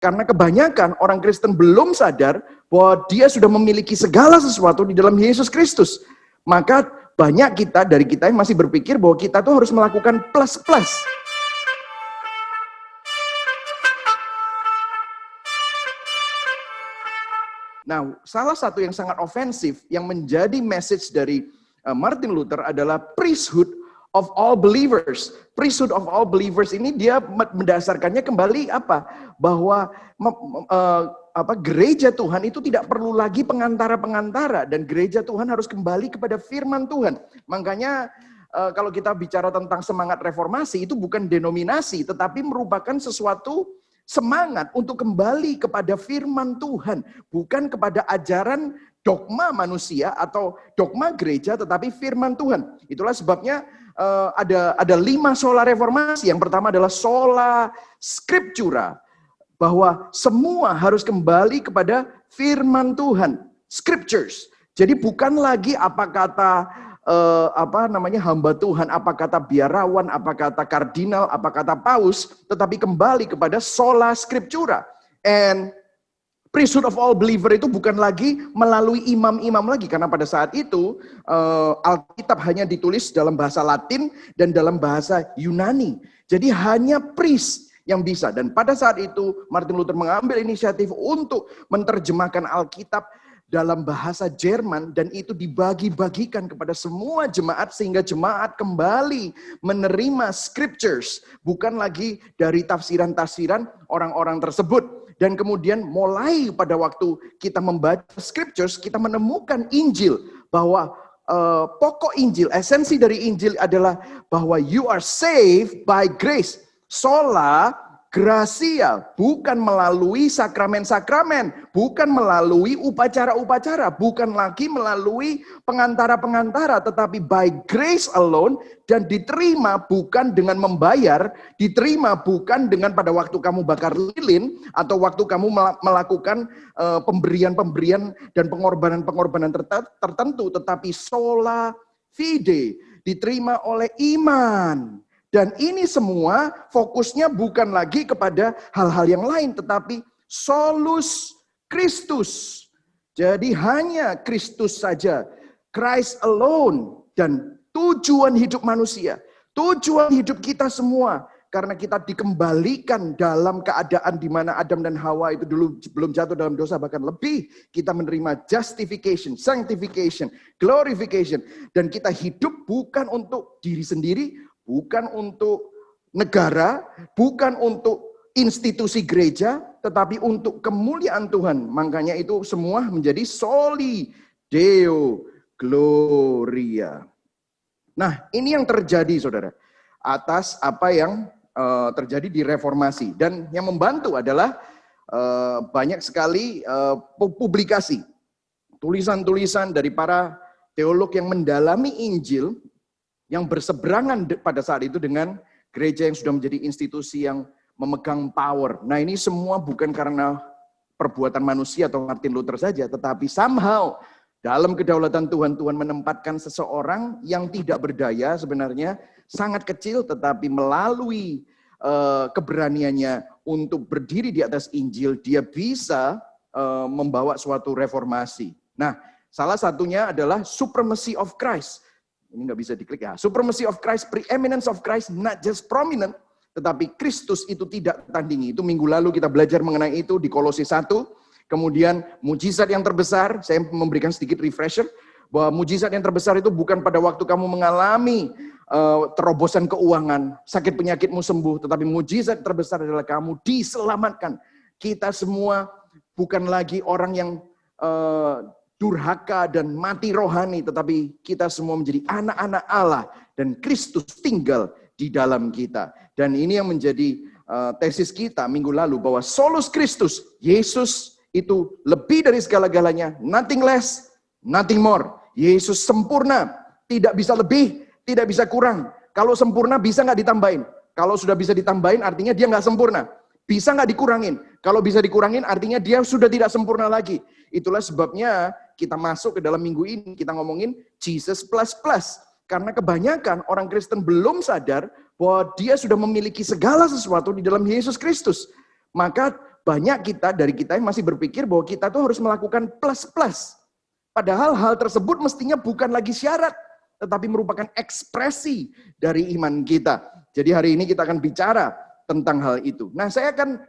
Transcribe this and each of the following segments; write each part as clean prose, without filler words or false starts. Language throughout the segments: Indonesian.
Karena kebanyakan orang Kristen belum sadar bahwa dia sudah memiliki segala sesuatu di dalam Yesus Kristus. Maka banyak dari kita yang masih berpikir bahwa kita tuh harus melakukan plus-plus. Nah, salah satu yang sangat ofensif yang menjadi message dari Martin Luther adalah priesthood of all believers. Priesthood of all believers ini dia mendasarkannya kembali apa? Bahwa gereja Tuhan itu tidak perlu lagi pengantara-pengantara dan gereja Tuhan harus kembali kepada firman Tuhan. Makanya kalau kita bicara tentang semangat reformasi itu bukan denominasi tetapi merupakan sesuatu semangat untuk kembali kepada firman Tuhan, bukan kepada ajaran dogma manusia atau dogma gereja, tetapi firman Tuhan. Itulah sebabnya ada 5 sola reformasi. Yang pertama adalah sola scriptura, bahwa semua harus kembali kepada firman Tuhan, scriptures. Jadi bukan lagi apa kata hamba Tuhan, apa kata biarawan, apa kata kardinal, apa kata paus, tetapi kembali kepada sola scriptura. And priesthood of all believer itu bukan lagi melalui imam-imam lagi, karena pada saat itu Alkitab hanya ditulis dalam bahasa Latin dan dalam bahasa Yunani. Jadi hanya priest yang bisa. Dan pada saat itu Martin Luther mengambil inisiatif untuk menerjemahkan Alkitab dalam bahasa Jerman dan itu dibagi-bagikan kepada semua jemaat sehingga jemaat kembali menerima scriptures, bukan lagi dari tafsiran-tafsiran orang-orang tersebut. Dan kemudian mulai pada waktu kita membaca scriptures, kita menemukan Injil, bahwa pokok Injil, esensi dari Injil adalah bahwa you are saved by grace. Sola gracia, bukan melalui sakramen-sakramen, bukan melalui upacara-upacara, bukan lagi melalui pengantara-pengantara, tetapi by grace alone, dan diterima bukan dengan membayar, diterima bukan dengan pada waktu kamu bakar lilin, atau waktu kamu melakukan pemberian-pemberian dan pengorbanan-pengorbanan tertentu, tetapi sola fide, diterima oleh iman. Dan ini semua fokusnya bukan lagi kepada hal-hal yang lain, tetapi solus Christus. Jadi hanya Kristus saja, Christ alone, dan tujuan hidup manusia, tujuan hidup kita semua, karena kita dikembalikan dalam keadaan di mana Adam dan Hawa itu dulu belum jatuh dalam dosa, bahkan lebih, kita menerima justification, sanctification, glorification, dan kita hidup bukan untuk diri sendiri, bukan untuk negara, bukan untuk institusi gereja, tetapi untuk kemuliaan Tuhan. Makanya itu semua menjadi soli deo gloria. Nah, ini yang terjadi, saudara, atas apa yang terjadi di reformasi. Dan yang membantu adalah banyak sekali publikasi, tulisan-tulisan dari para teolog yang mendalami Injil, yang berseberangan pada saat itu dengan gereja yang sudah menjadi institusi yang memegang power. Nah, ini semua bukan karena perbuatan manusia atau Martin Luther saja, tetapi somehow dalam kedaulatan Tuhan, Tuhan menempatkan seseorang yang tidak berdaya sebenarnya, sangat kecil, tetapi melalui keberaniannya untuk berdiri di atas Injil, dia bisa membawa suatu reformasi. Nah, salah satunya adalah supremacy of Christ. Ini nggak bisa diklik ya. Supremacy of Christ, preeminence of Christ, not just prominent, tetapi Kristus itu tidak tertandingi. Itu minggu lalu kita belajar mengenai itu di Kolose 1. Kemudian mujizat yang terbesar, saya memberikan sedikit refresher, bahwa mujizat yang terbesar itu bukan pada waktu kamu mengalami terobosan keuangan, sakit penyakitmu sembuh, tetapi mujizat terbesar adalah kamu diselamatkan. Kita semua bukan lagi orang yang durhaka dan mati rohani, tetapi kita semua menjadi anak-anak Allah dan Kristus tinggal di dalam kita. Dan ini yang menjadi tesis kita minggu lalu, bahwa solus Kristus, Yesus itu lebih dari segala-galanya, nothing less, nothing more. Yesus sempurna, tidak bisa lebih, tidak bisa kurang. Kalau sempurna bisa nggak ditambahin? Kalau sudah bisa ditambahin artinya dia nggak sempurna. Bisa nggak dikurangin? Kalau bisa dikurangin artinya dia sudah tidak sempurna lagi. Itulah sebabnya kita masuk ke dalam minggu ini, kita ngomongin Jesus plus plus. Karena kebanyakan orang Kristen belum sadar bahwa dia sudah memiliki segala sesuatu di dalam Yesus Kristus. Maka banyak dari kita yang masih berpikir bahwa kita tuh harus melakukan plus-plus. Padahal hal tersebut mestinya bukan lagi syarat, tetapi merupakan ekspresi dari iman kita. Jadi hari ini kita akan bicara tentang hal itu. Nah, saya akan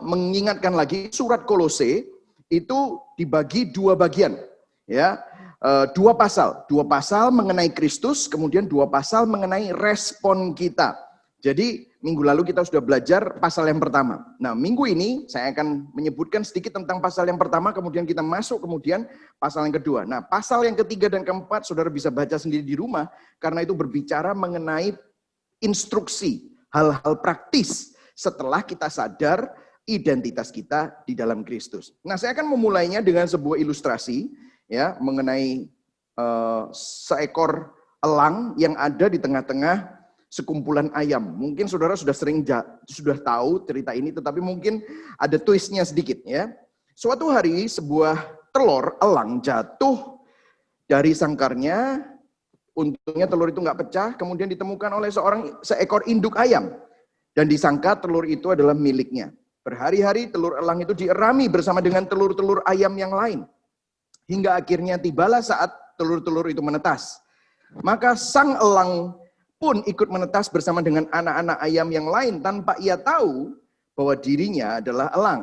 mengingatkan lagi surat Kolose itu dibagi 2 bagian, ya, 2 pasal mengenai Kristus, kemudian 2 pasal mengenai respon kita. Jadi minggu lalu kita sudah belajar pasal yang pertama. Nah, minggu ini saya akan menyebutkan sedikit tentang pasal yang pertama, kemudian kita masuk kemudian pasal yang kedua. Nah, pasal yang ketiga dan keempat saudara bisa baca sendiri di rumah, karena itu berbicara mengenai instruksi, hal-hal praktis setelah kita sadar identitas kita di dalam Kristus. Nah, saya akan memulainya dengan sebuah ilustrasi, ya, mengenai seekor elang yang ada di tengah-tengah sekumpulan ayam. Mungkin saudara sudah tahu cerita ini, tetapi mungkin ada twistnya sedikit, ya. Suatu hari sebuah telur elang jatuh dari sangkarnya. Untungnya telur itu nggak pecah, kemudian ditemukan oleh seekor induk ayam. Dan disangka telur itu adalah miliknya. Berhari-hari telur elang itu dierami bersama dengan telur-telur ayam yang lain. Hingga akhirnya tibalah saat telur-telur itu menetas. Maka sang elang pun ikut menetas bersama dengan anak-anak ayam yang lain tanpa ia tahu bahwa dirinya adalah elang.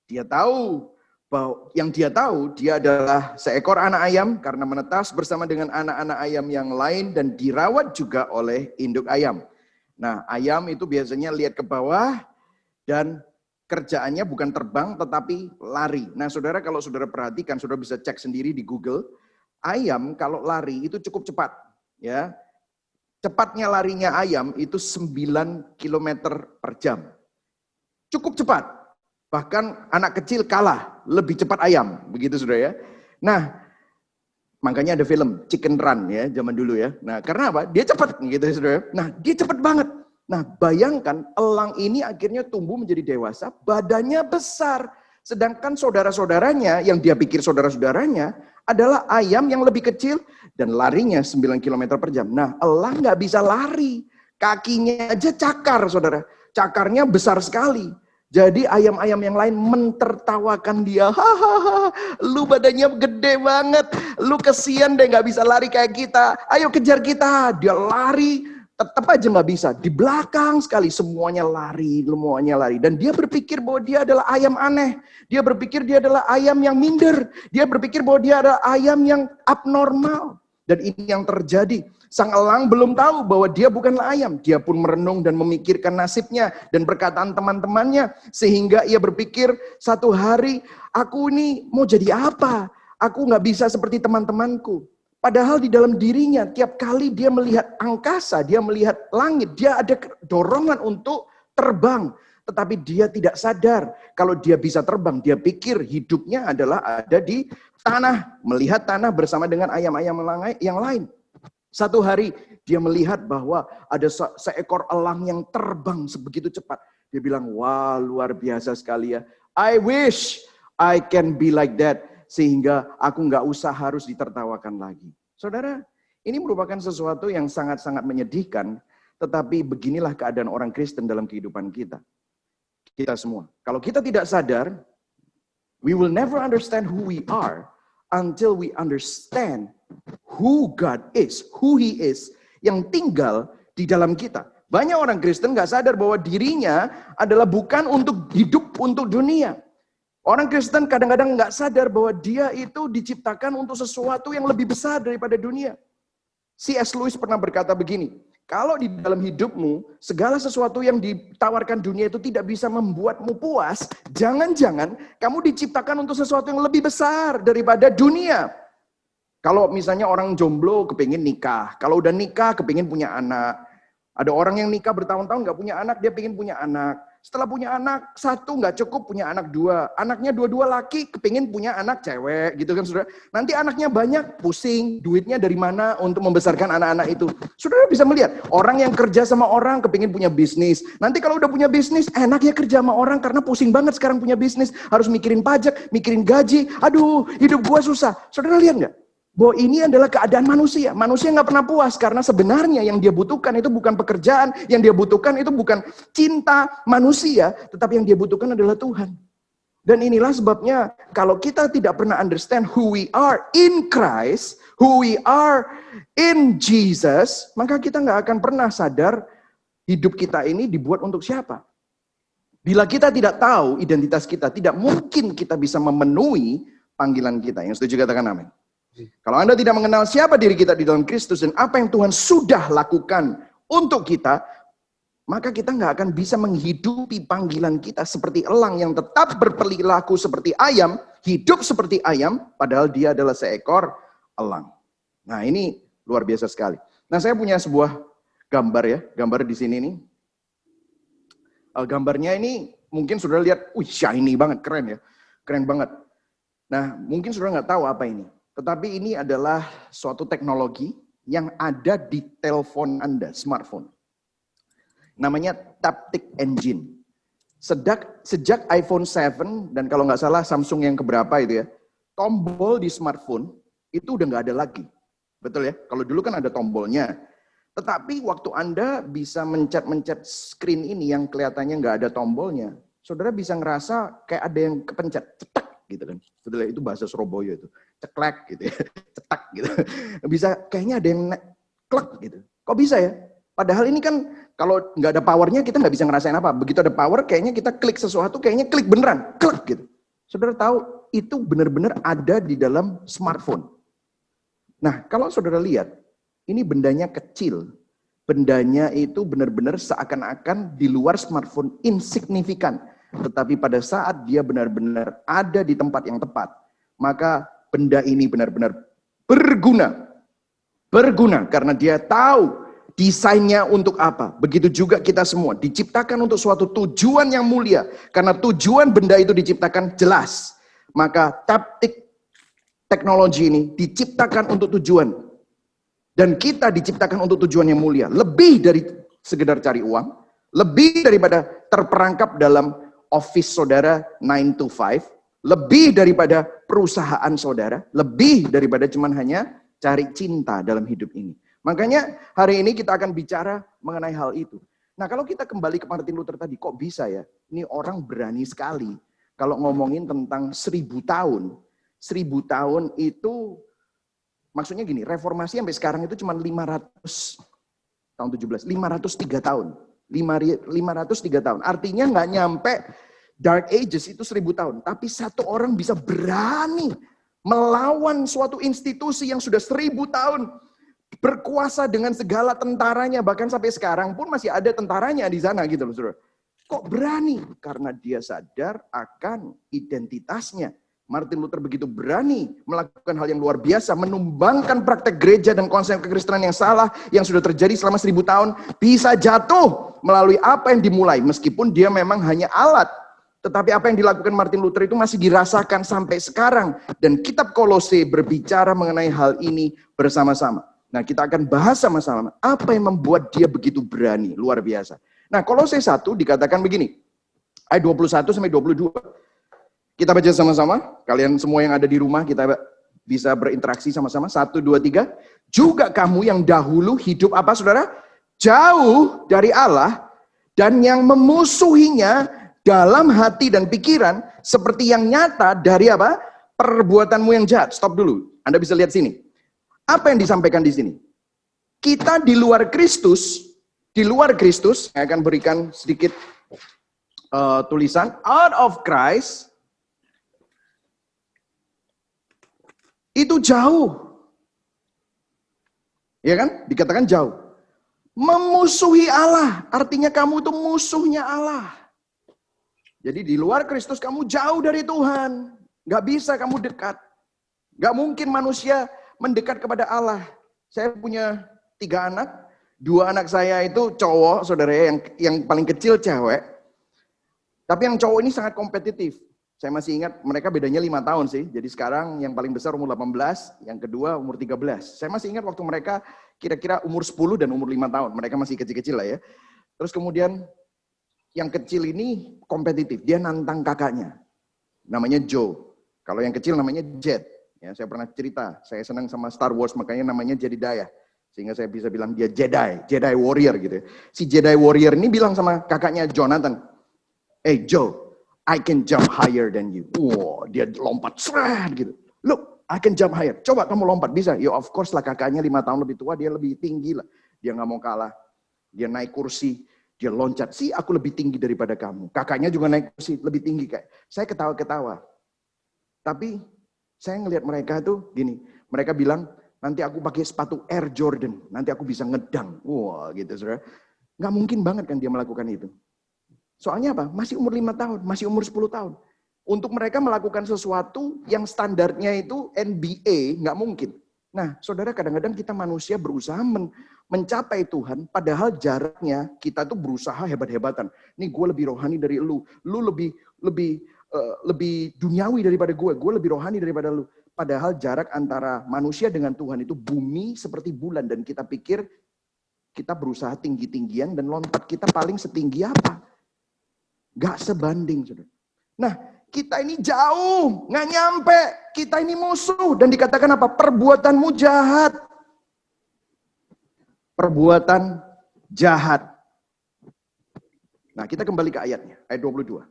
Dia tahu dia adalah seekor anak ayam karena menetas bersama dengan anak-anak ayam yang lain dan dirawat juga oleh induk ayam. Nah, ayam itu biasanya lihat ke bawah dan kerjaannya bukan terbang tetapi lari. Nah, saudara, kalau saudara perhatikan, saudara bisa cek sendiri di Google, ayam kalau lari itu cukup cepat, ya. Cepatnya larinya ayam itu 9 km per jam. Cukup cepat. Bahkan anak kecil kalah, lebih cepat ayam, begitu saudara ya. Nah, makanya ada film Chicken Run ya, zaman dulu ya. Nah, karena apa? Dia cepat gitu ya, saudara. Nah, dia cepat banget. Nah, bayangkan elang ini akhirnya tumbuh menjadi dewasa, badannya besar. Sedangkan saudara-saudaranya yang dia pikir saudara-saudaranya adalah ayam yang lebih kecil dan larinya 9 km per jam. Nah, elang nggak bisa lari. Kakinya aja cakar, saudara. Cakarnya besar sekali. Jadi ayam-ayam yang lain mentertawakan dia. Hahaha, lu badannya gede banget. Lu kesian deh gak bisa lari kayak kita. Ayo kejar kita. Dia lari, tetap aja gak bisa. Di belakang sekali semuanya lari. Dan dia berpikir bahwa dia adalah ayam aneh. Dia berpikir dia adalah ayam yang minder. Dia berpikir bahwa dia adalah ayam yang abnormal. Dan ini yang terjadi. Sang elang belum tahu bahwa dia bukanlah ayam. Dia pun merenung dan memikirkan nasibnya dan perkataan teman-temannya. Sehingga ia berpikir, satu hari aku ini mau jadi apa? Aku nggak bisa seperti teman-temanku. Padahal di dalam dirinya tiap kali dia melihat angkasa, dia melihat langit, dia ada dorongan untuk terbang. Tetapi dia tidak sadar kalau dia bisa terbang. Dia pikir hidupnya adalah ada di tanah. Melihat tanah bersama dengan ayam-ayam yang lain. Satu hari dia melihat bahwa ada seekor elang yang terbang sebegitu cepat. Dia bilang, wah luar biasa sekali ya. I wish I can be like that. Sehingga aku nggak usah harus ditertawakan lagi. Saudara, ini merupakan sesuatu yang sangat-sangat menyedihkan. Tetapi beginilah keadaan orang Kristen dalam kehidupan kita. Kita semua. Kalau kita tidak sadar, we will never understand who we are until we understand who God is, who He is, yang tinggal di dalam kita. Banyak orang Kristen nggak sadar bahwa dirinya adalah bukan untuk hidup untuk dunia. Orang Kristen kadang-kadang nggak sadar bahwa dia itu diciptakan untuk sesuatu yang lebih besar daripada dunia. C.S. Lewis pernah berkata begini, kalau di dalam hidupmu segala sesuatu yang ditawarkan dunia itu tidak bisa membuatmu puas, jangan-jangan kamu diciptakan untuk sesuatu yang lebih besar daripada dunia. Kalau misalnya orang jomblo kepingin nikah, kalau udah nikah kepingin punya anak. Ada orang yang nikah bertahun-tahun gak punya anak, dia pengen punya anak. Setelah punya anak, satu gak cukup, punya anak dua. Anaknya dua-dua laki, kepingin punya anak cewek, gitu kan saudara. Nanti anaknya banyak, pusing, duitnya dari mana untuk membesarkan anak-anak itu. Saudara bisa melihat, orang yang kerja sama orang kepingin punya bisnis. Nanti kalau udah punya bisnis, enak ya kerja sama orang karena pusing banget sekarang punya bisnis. Harus mikirin pajak, mikirin gaji, aduh hidup gua susah. Saudara lihat gak? Bahwa ini adalah keadaan manusia. Manusia nggak pernah puas karena sebenarnya yang dia butuhkan itu bukan pekerjaan, yang dia butuhkan itu bukan cinta manusia, tetapi yang dia butuhkan adalah Tuhan. Dan inilah sebabnya kalau kita tidak pernah understand who we are in Christ, who we are in Jesus, maka kita nggak akan pernah sadar hidup kita ini dibuat untuk siapa. Bila kita tidak tahu identitas kita, tidak mungkin kita bisa memenuhi panggilan kita. Yang setuju katakan amin. Kalau Anda tidak mengenal siapa diri kita di dalam Kristus dan apa yang Tuhan sudah lakukan untuk kita, maka kita nggak akan bisa menghidupi panggilan kita seperti elang yang tetap berperilaku seperti ayam, hidup seperti ayam, padahal dia adalah seekor elang. Nah ini luar biasa sekali. Nah saya punya sebuah gambar ya, gambar di sini nih. Gambarnya ini mungkin saudara lihat, shiny banget, keren ya, keren banget. Nah mungkin saudara nggak tahu apa ini. Tetapi ini adalah suatu teknologi yang ada di telepon Anda, smartphone. Namanya Taptic Engine. Sejak iPhone 7, dan kalau nggak salah Samsung yang keberapa itu ya, tombol di smartphone itu udah nggak ada lagi. Betul ya? Kalau dulu kan ada tombolnya. Tetapi waktu Anda bisa mencet screen ini yang kelihatannya nggak ada tombolnya, saudara bisa ngerasa kayak ada yang kepencet, cetak gitu kan. Betul ya? Itu bahasa Surabaya itu. Ceklek gitu ya, cetak gitu. Bisa kayaknya ada yang klek gitu. Kok bisa ya? Padahal ini kan kalau nggak ada powernya kita nggak bisa ngerasain apa. Begitu ada power kayaknya kita klik sesuatu, kayaknya klik beneran, klek gitu. Saudara tahu itu benar-benar ada di dalam smartphone. Nah kalau saudara lihat, ini bendanya kecil. Bendanya itu benar-benar seakan-akan di luar smartphone insignifikan. Tetapi pada saat dia benar-benar ada di tempat yang tepat, maka benda ini benar-benar berguna. Berguna karena dia tahu desainnya untuk apa. Begitu juga kita semua diciptakan untuk suatu tujuan yang mulia. Karena tujuan benda itu diciptakan jelas. Maka Taptic teknologi ini diciptakan untuk tujuan. Dan kita diciptakan untuk tujuan yang mulia. Lebih dari sekedar cari uang. Lebih daripada terperangkap dalam office saudara 9 to 5. Lebih daripada perusahaan saudara, lebih daripada cuman hanya cari cinta dalam hidup ini. Makanya hari ini kita akan bicara mengenai hal itu. Nah kalau kita kembali ke Martin Luther tadi, kok bisa ya? Ini orang berani sekali. Kalau ngomongin tentang 1000 tahun. 1000 tahun itu, maksudnya gini, reformasi sampai sekarang itu cuma 500, tahun 17, 503 tahun. 503 tahun. Artinya nggak nyampe Dark Ages itu 1000 tahun. Tapi satu orang bisa berani melawan suatu institusi yang sudah 1000 tahun. Berkuasa dengan segala tentaranya. Bahkan sampai sekarang pun masih ada tentaranya di sana gitu loh saudara. Kok berani? Karena dia sadar akan identitasnya. Martin Luther begitu berani melakukan hal yang luar biasa. Menumbangkan praktek gereja dan konsep kekristenan yang salah. Yang sudah terjadi selama 1000 tahun. Bisa jatuh melalui apa yang dimulai. Meskipun dia memang hanya alat. Tetapi apa yang dilakukan Martin Luther itu masih dirasakan sampai sekarang. Dan kitab Kolose berbicara mengenai hal ini bersama-sama. Nah kita akan bahas sama-sama. Apa yang membuat dia begitu berani. Luar biasa. Nah Kolose 1 dikatakan begini. Ayat 21 sampai 22. Kita baca sama-sama. Kalian semua yang ada di rumah kita bisa berinteraksi sama-sama. 1, 2, 3. Juga kamu yang dahulu hidup apa saudara? Jauh dari Allah. Dan yang memusuhinya dalam hati dan pikiran seperti yang nyata dari apa? Perbuatanmu yang jahat. Stop dulu. Anda bisa lihat sini. Apa yang disampaikan di sini? Kita di luar Kristus, saya akan berikan sedikit tulisan out of Christ itu jauh. Ya kan? Dikatakan jauh. Memusuhi Allah, artinya kamu itu musuhnya Allah. Jadi di luar Kristus kamu jauh dari Tuhan. Gak bisa kamu dekat. Gak mungkin manusia mendekat kepada Allah. Saya punya 3 anak. 2 anak saya itu cowok, saudara, yang paling kecil cewek. Tapi yang cowok ini sangat kompetitif. Saya masih ingat mereka bedanya 5 tahun sih. Jadi sekarang yang paling besar umur 18, yang kedua umur 13. Saya masih ingat waktu mereka kira-kira umur 10 dan umur 5 tahun. Mereka masih kecil-kecil lah ya. Terus kemudian yang kecil ini kompetitif, dia nantang kakaknya. Namanya Joe. Kalau yang kecil namanya Jet. Ya, saya pernah cerita, saya senang sama Star Wars, makanya namanya Jedediah. Sehingga saya bisa bilang dia Jedi Warrior gitu ya. Si Jedi Warrior ini bilang sama kakaknya Jonathan, "Hey Joe, I can jump higher than you." Wow, dia lompat seret gitu. "Look, I can jump higher." "Coba kamu lompat, bisa?" Ya of course lah, kakaknya 5 tahun lebih tua, dia lebih tinggi lah. Dia nggak mau kalah. Dia naik kursi, dia loncat. "Sih, aku lebih tinggi daripada kamu." Kakaknya juga naik kursi, lebih tinggi kayak. Saya ketawa-ketawa. Tapi saya ngelihat mereka tuh gini, mereka bilang, "Nanti aku pakai sepatu Air Jordan, nanti aku bisa ngedang." Wah gitu saudara. Nggak mungkin banget kan dia melakukan itu. Soalnya apa? Masih umur 5 tahun, masih umur 10 tahun. Untuk mereka melakukan sesuatu yang standarnya itu NBA, nggak mungkin. Nah saudara, kadang-kadang kita manusia berusaha mencapai Tuhan, padahal jaraknya kita tuh berusaha hebat-hebatan. Nih gue lebih rohani dari lu lebih duniawi daripada gue lebih rohani daripada lu. Padahal jarak antara manusia dengan Tuhan itu bumi seperti bulan. Dan kita pikir kita berusaha tinggi-tinggian dan lompat kita paling setinggi apa? Gak sebanding. Saudara. Nah kita ini jauh, gak nyampe. Kita ini musuh. Dan dikatakan apa? Perbuatanmu jahat. Perbuatan jahat. Nah kita kembali ke ayatnya. Ayat 22.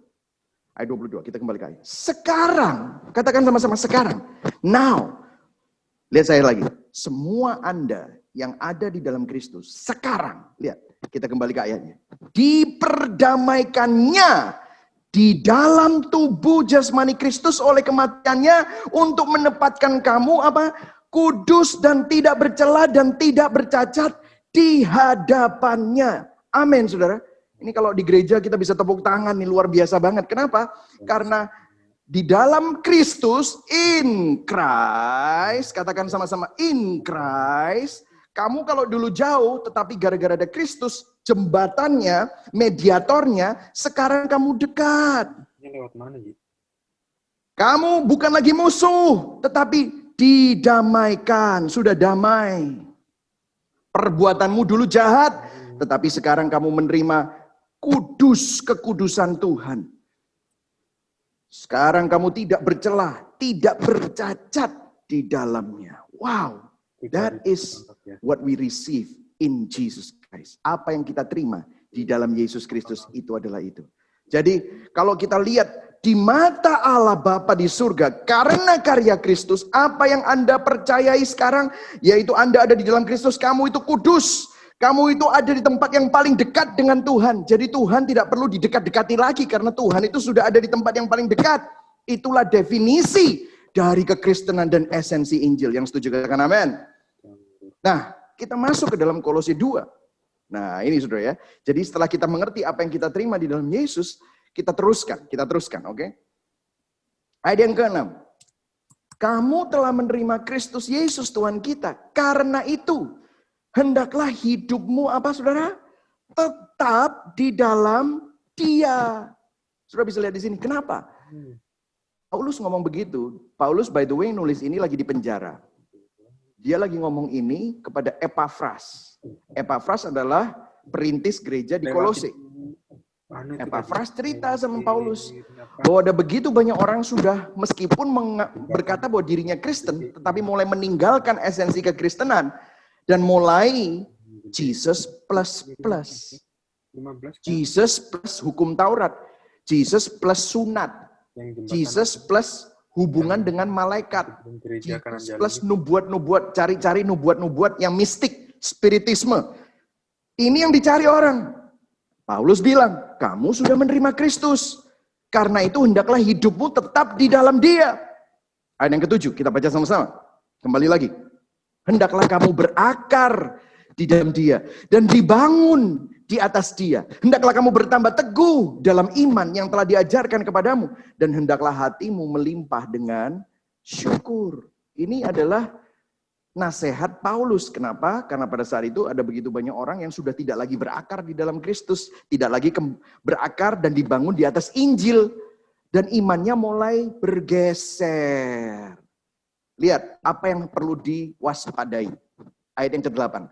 Ayat 22, kita kembali ke ayat. Sekarang, katakan sama-sama sekarang. Now, lihat saya lagi. Semua Anda yang ada di dalam Kristus, sekarang, lihat, kita kembali ke ayatnya. Diperdamaikannya di dalam tubuh jasmani Kristus oleh kematiannya untuk menempatkan kamu apa? Kudus dan tidak bercela dan tidak bercacat di hadapannya. Amin, saudara. Ini kalau di gereja kita bisa tepuk tangan nih, luar biasa banget. Kenapa? Karena di dalam Kristus, in Christ, katakan sama-sama in Christ, kamu kalau dulu jauh tetapi gara-gara ada Kristus, jembatannya, mediatornya, sekarang kamu dekat. Ini lewat mana, Ji? Kamu bukan lagi musuh, tetapi didamaikan, sudah damai. Perbuatanmu dulu jahat, tetapi sekarang kamu menerima kudus, kekudusan Tuhan. Sekarang kamu tidak bercela, tidak bercacat di dalamnya. Wow, that is what we receive in Jesus Christ. Apa yang kita terima di dalam Yesus Kristus itu adalah itu. Jadi kalau kita lihat di mata Allah Bapa di surga, karena karya Kristus, apa yang Anda percayai sekarang, yaitu Anda ada di dalam Kristus, kamu itu kudus. Kamu itu ada di tempat yang paling dekat dengan Tuhan. Jadi Tuhan tidak perlu didekat-dekati lagi karena Tuhan itu sudah ada di tempat yang paling dekat. Itulah definisi dari kekristenan dan esensi Injil. Yang setuju katakan amin. Nah, kita masuk ke dalam Kolose 2. Nah, ini saudara ya. Jadi setelah kita mengerti apa yang kita terima di dalam Yesus, kita teruskan, oke? Ayat yang ke-6. Kamu telah menerima Kristus Yesus Tuhan kita. Karena itu hendaklah hidupmu apa saudara? Tetap di dalam Dia. Saudara bisa lihat di sini. Kenapa? Paulus ngomong begitu. Paulus by the way nulis ini lagi di penjara. Dia lagi ngomong ini kepada Epafras. Epafras adalah perintis gereja di Kolose. Epafras cerita sama Paulus bahwa ada begitu banyak orang sudah meskipun berkata bahwa dirinya Kristen, tetapi mulai meninggalkan esensi kekristenan. Dan mulai Jesus plus. Jesus plus hukum Taurat. Jesus plus sunat. Jesus plus hubungan dengan malaikat. Jesus plus nubuat-nubuat. Cari-cari nubuat-nubuat yang mistik. Spiritisme. Ini yang dicari orang. Paulus bilang, kamu sudah menerima Kristus. Karena itu hendaklah hidupmu tetap di dalam Dia. Ayat yang ke-7, kita baca sama-sama. Kembali lagi. Hendaklah kamu berakar di dalam Dia dan dibangun di atas Dia. Hendaklah kamu bertambah teguh dalam iman yang telah diajarkan kepadamu dan hendaklah hatimu melimpah dengan syukur. Ini adalah nasihat Paulus. Kenapa? Karena pada saat itu ada begitu banyak orang yang sudah tidak lagi berakar di dalam Kristus, tidak lagi berakar dan dibangun di atas Injil dan imannya mulai bergeser. Lihat apa yang perlu diwaspadai. Ayat yang ke-8.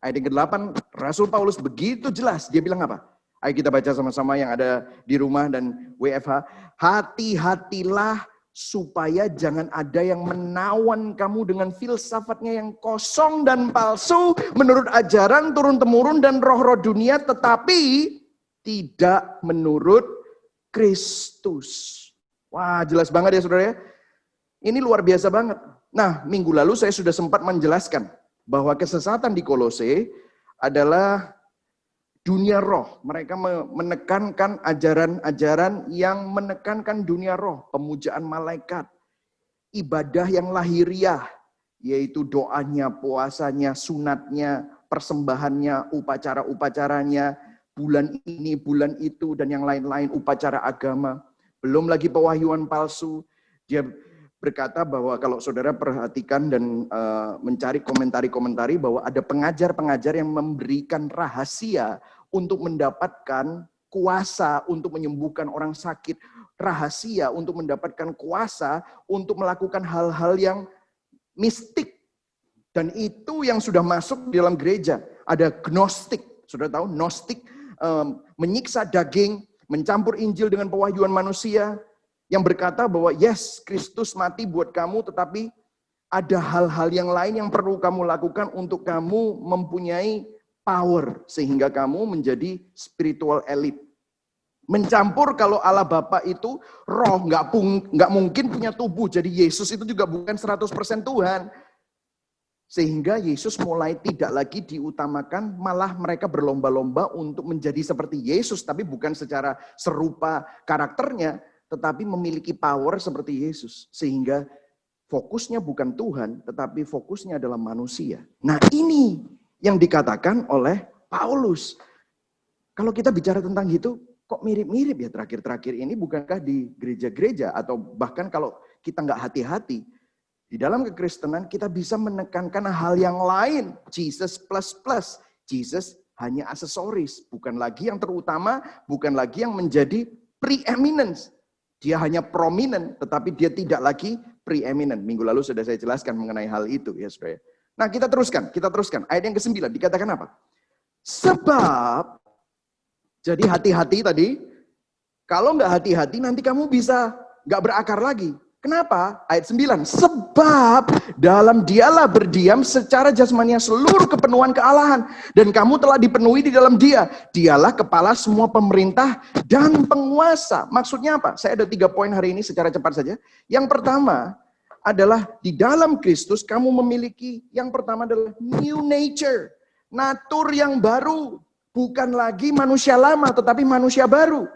Ayat yang ke-8, Rasul Paulus begitu jelas. Dia bilang apa? Ayo kita baca sama-sama yang ada di rumah dan WFH. Hati-hatilah supaya jangan ada yang menawan kamu dengan filsafatnya yang kosong dan palsu menurut ajaran turun-temurun dan roh-roh dunia, tetapi tidak menurut Kristus. Wah, jelas banget ya saudara ya. Ini luar biasa banget. Nah, minggu lalu saya sudah sempat menjelaskan bahwa kesesatan di Kolose adalah dunia roh. Mereka menekankan ajaran-ajaran yang menekankan dunia roh. Pemujaan malaikat. Ibadah yang lahiriah. Yaitu doanya, puasanya, sunatnya, persembahannya, upacara-upacaranya. Bulan ini, bulan itu, dan yang lain-lain upacara agama. Belum lagi pewahyuan palsu. Dia berkata bahwa kalau saudara perhatikan dan mencari komentari-komentari bahwa ada pengajar-pengajar yang memberikan rahasia untuk mendapatkan kuasa untuk menyembuhkan orang sakit, rahasia untuk mendapatkan kuasa untuk melakukan hal-hal yang mistik. Dan itu yang sudah masuk di dalam gereja. Ada gnostik, saudara tahu gnostik, menyiksa daging, mencampur Injil dengan pewahyuan manusia, yang berkata bahwa yes, Kristus mati buat kamu, tetapi ada hal-hal yang lain yang perlu kamu lakukan untuk kamu mempunyai power, sehingga kamu menjadi spiritual elite. Mencampur kalau Allah Bapa itu roh, nggak mungkin punya tubuh, jadi Yesus itu juga bukan 100% Tuhan. Sehingga Yesus mulai tidak lagi diutamakan, malah mereka berlomba-lomba untuk menjadi seperti Yesus, tapi bukan secara serupa karakternya, tetapi memiliki power seperti Yesus. Sehingga fokusnya bukan Tuhan, tetapi fokusnya adalah manusia. Nah, ini yang dikatakan oleh Paulus. Kalau kita bicara tentang itu, kok mirip-mirip ya terakhir-terakhir ini, bukankah di gereja-gereja, atau bahkan kalau kita nggak hati-hati, di dalam kekristenan kita bisa menekankan hal yang lain. Jesus plus plus. Jesus hanya aksesoris, bukan lagi yang terutama, bukan lagi yang menjadi preeminence. Dia hanya prominent, tetapi dia tidak lagi preeminent. Minggu lalu sudah saya jelaskan mengenai hal itu ya saudara. Nah, kita teruskan. Ayat yang ke-9 dikatakan apa? Sebab, jadi hati-hati tadi, kalau nggak hati-hati nanti kamu bisa nggak berakar lagi. Kenapa? Ayat 9, sebab dalam dialah berdiam secara jasmania seluruh kepenuhan kealahan, dan kamu telah dipenuhi di dalam dia. Dialah kepala semua pemerintah dan penguasa. Maksudnya apa? Saya ada 3 poin hari ini secara cepat saja. Yang pertama adalah di dalam Kristus kamu memiliki, yang pertama adalah new nature. Natur yang baru. Bukan lagi manusia lama, tetapi manusia baru.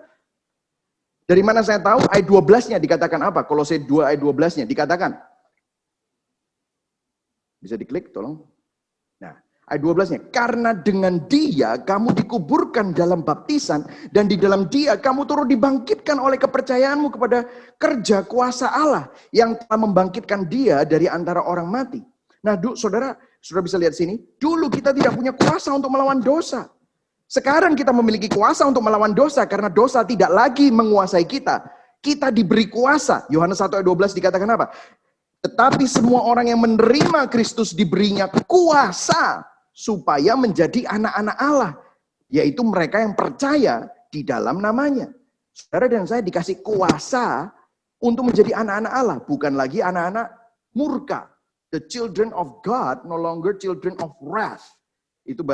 Dari mana saya tahu? Ayat 12-nya dikatakan apa? Kolose 2 ayat 12-nya dikatakan. Bisa diklik tolong. Nah, ayat 12-nya. Karena dengan dia kamu dikuburkan dalam baptisan, dan di dalam dia kamu turut dibangkitkan oleh kepercayaanmu kepada kerja kuasa Allah yang telah membangkitkan dia dari antara orang mati. Nah, saudara bisa lihat sini. Dulu kita tidak punya kuasa untuk melawan dosa. Sekarang kita memiliki kuasa untuk melawan dosa karena dosa tidak lagi menguasai kita. Kita diberi kuasa. Yohanes 1 ayat 12 dikatakan apa? Tetapi semua orang yang menerima Kristus diberinya kuasa supaya menjadi anak-anak Allah. Yaitu mereka yang percaya di dalam namanya. Saudara dan saya dikasih kuasa untuk menjadi anak-anak Allah. Bukan lagi anak-anak murka. The children of God, no longer children of wrath. Itu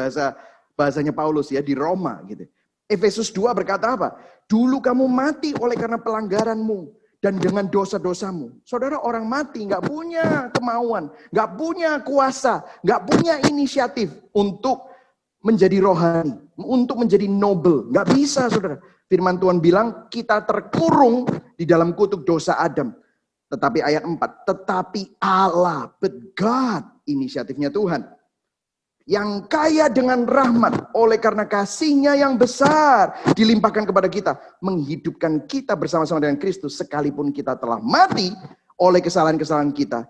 bahasanya Paulus ya di Roma gitu. Efesus 2 berkata apa? Dulu kamu mati oleh karena pelanggaranmu dan dengan dosa-dosamu. Saudara, orang mati nggak punya kemauan, nggak punya kuasa, nggak punya inisiatif untuk menjadi rohani, untuk menjadi noble. Nggak bisa, saudara. Firman Tuhan bilang kita terkurung di dalam kutuk dosa Adam. Tetapi ayat 4, tetapi Allah, but God, inisiatifnya Tuhan, yang kaya dengan rahmat oleh karena kasih-Nya yang besar dilimpahkan kepada kita, menghidupkan kita bersama-sama dengan Kristus sekalipun kita telah mati oleh kesalahan-kesalahan kita,